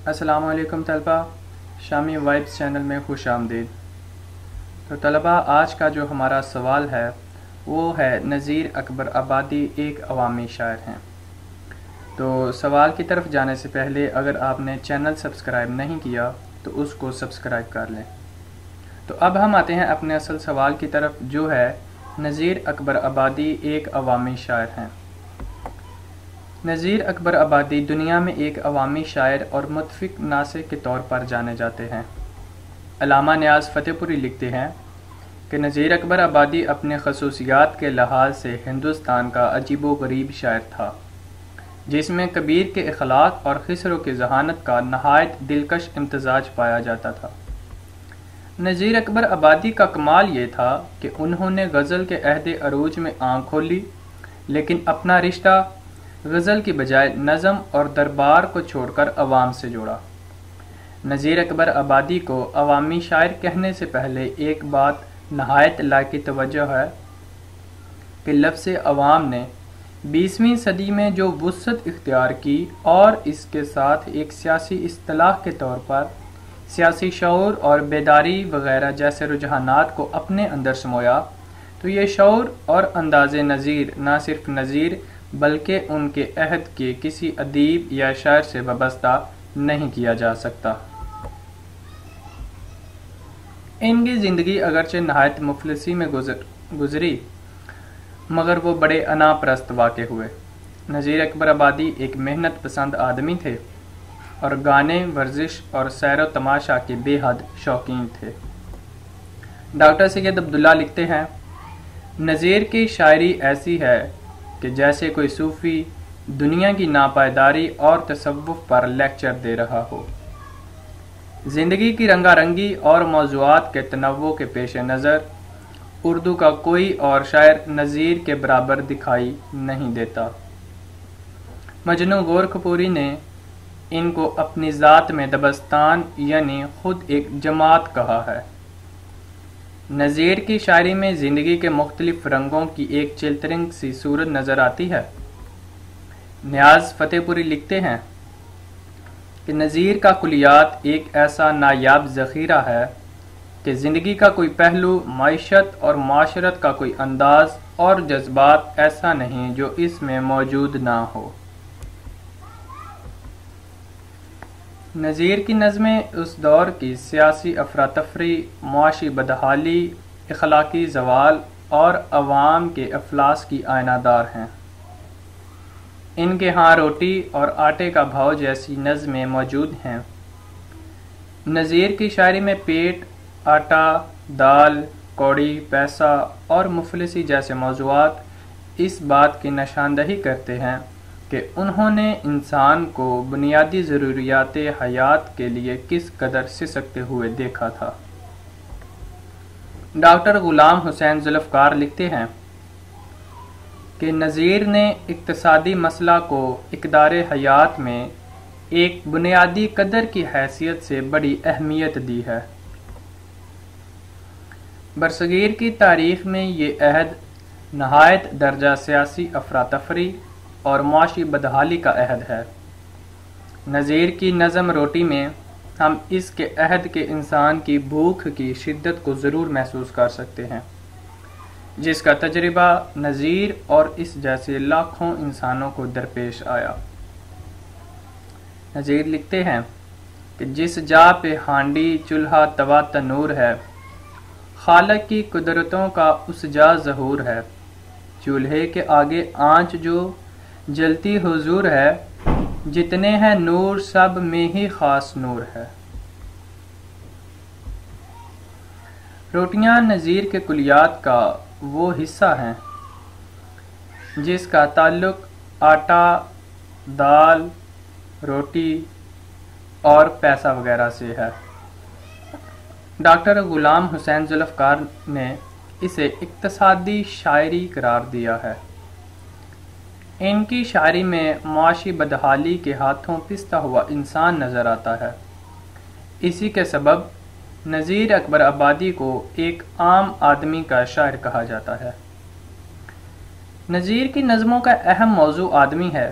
السلام علیکم طلبہ، شامی وائبس چینل میں خوش آمدید۔ تو طلبہ، آج کا جو ہمارا سوال ہے وہ ہے نذیر اکبر آبادی ایک عوامی شاعر ہیں۔ تو سوال کی طرف جانے سے پہلے اگر آپ نے چینل سبسکرائب نہیں کیا تو اس کو سبسکرائب کر لیں۔ تو اب ہم آتے ہیں اپنے اصل سوال کی طرف، جو ہے نذیر اکبر آبادی ایک عوامی شاعر ہیں۔ نذیر اکبر آبادی دنیا میں ایک عوامی شاعر اور متفق ناصح کے طور پر جانے جاتے ہیں۔ علامہ نیاز فتح پوری لکھتے ہیں کہ نذیر اکبر آبادی اپنے خصوصیات کے لحاظ سے ہندوستان کا عجیب و غریب شاعر تھا، جس میں کبیر کے اخلاق اور خسرو کی ذہانت کا نہایت دلکش امتزاج پایا جاتا تھا۔ نذیر اکبر آبادی کا کمال یہ تھا کہ انہوں نے غزل کے عہد عروج میں آنکھ کھولی، لیکن اپنا رشتہ غزل کی بجائے نظم اور دربار کو چھوڑ کر عوام سے جوڑا۔ نذیر اکبر آبادی کو عوامی شاعر کہنے سے پہلے ایک بات نہایت لائق توجہ ہے کہ لفظ عوام نے 20ویں صدی میں جو وسعت اختیار کی اور اس کے ساتھ ایک سیاسی اصطلاح کے طور پر سیاسی شعور اور بیداری وغیرہ جیسے رجحانات کو اپنے اندر سمویا، تو یہ شعور اور انداز نظیر نہ صرف نظیر بلکہ ان کے عہد کے کسی ادیب یا شاعر سے وابستہ نہیں کیا جا سکتا۔ ان کی زندگی اگرچہ نہایت مفلسی میں گزری، مگر وہ بڑے انا پرست واقع ہوئے۔ نذیر اکبر آبادی ایک محنت پسند آدمی تھے اور گانے، ورزش اور سیر و تماشا کے بے حد شوقین تھے۔ ڈاکٹر سید عبداللہ لکھتے ہیں، نذیر کی شاعری ایسی ہے کہ جیسے کوئی صوفی دنیا کی ناپائیداری اور تصوف پر لیکچر دے رہا ہو۔ زندگی کی رنگا رنگی اور موضوعات کے تنوع کے پیش نظر اردو کا کوئی اور شاعر نذیر کے برابر دکھائی نہیں دیتا۔ مجنوں گورکھپوری نے ان کو اپنی ذات میں دبستان یعنی خود ایک جماعت کہا ہے۔ نذیر کی شاعری میں زندگی کے مختلف رنگوں کی ایک چلترنگ سی صورت نظر آتی ہے۔ نیاز فتح پوری لکھتے ہیں کہ نذیر کا کلیات ایک ایسا نایاب ذخیرہ ہے کہ زندگی کا کوئی پہلو، معیشت اور معاشرت کا کوئی انداز اور جذبات ایسا نہیں جو اس میں موجود نہ ہو۔ نذیر کی نظمیں اس دور کی سیاسی افراتفری، معاشی بدحالی، اخلاقی زوال اور عوام کے افلاس کی آئینہ دار ہیں۔ ان کے ہاں روٹی اور آٹے کا بھاؤ جیسی نظمیں موجود ہیں۔ نذیر کی شاعری میں پیٹ، آٹا، دال، کوڑی، پیسہ اور مفلسی جیسے موضوعات اس بات کی نشاندہی کرتے ہیں کہ انہوں نے انسان کو بنیادی ضروریات حیات کے لیے کس قدر سسکتے ہوئے دیکھا تھا۔ ڈاکٹر غلام حسین ذوالفقار لکھتے ہیں کہ نذیر نے اقتصادی مسئلہ کو اقدار حیات میں ایک بنیادی قدر کی حیثیت سے بڑی اہمیت دی ہے۔ برصغیر کی تاریخ میں یہ عہد نہایت درجہ سیاسی افراتفری اور معاشی بدحالی کا عہد ہے۔ نذیر کی نظم روٹی میں ہم اس کے عہد کے انسان کی بھوک کی شدت کو ضرور محسوس کر سکتے ہیں، جس کا تجربہ نذیر اور اس جیسے لاکھوں انسانوں کو درپیش آیا۔ نذیر لکھتے ہیں کہ جس جا پہ ہانڈی، چولہا، توا، تنور ہے، خالق کی قدرتوں کا اس جا ظہور ہے۔ چولہے کے آگے آنچ جو جلتی حضور ہے، جتنے ہیں نور سب میں ہی خاص نور ہے۔ روٹیاں نذیر کے کلیات کا وہ حصہ ہیں جس کا تعلق آٹا، دال، روٹی اور پیسہ وغیرہ سے ہے۔ ڈاکٹر غلام حسین ذوالفقار نے اسے اقتصادی شاعری قرار دیا ہے۔ ان کی شاعری میں معاشی بدحالی کے ہاتھوں پستا ہوا انسان نظر آتا ہے۔ اسی کے سبب نذیر اکبر آبادی کو ایک عام آدمی کا شاعر کہا جاتا ہے۔ نذیر کی نظموں کا اہم موضوع آدمی ہے۔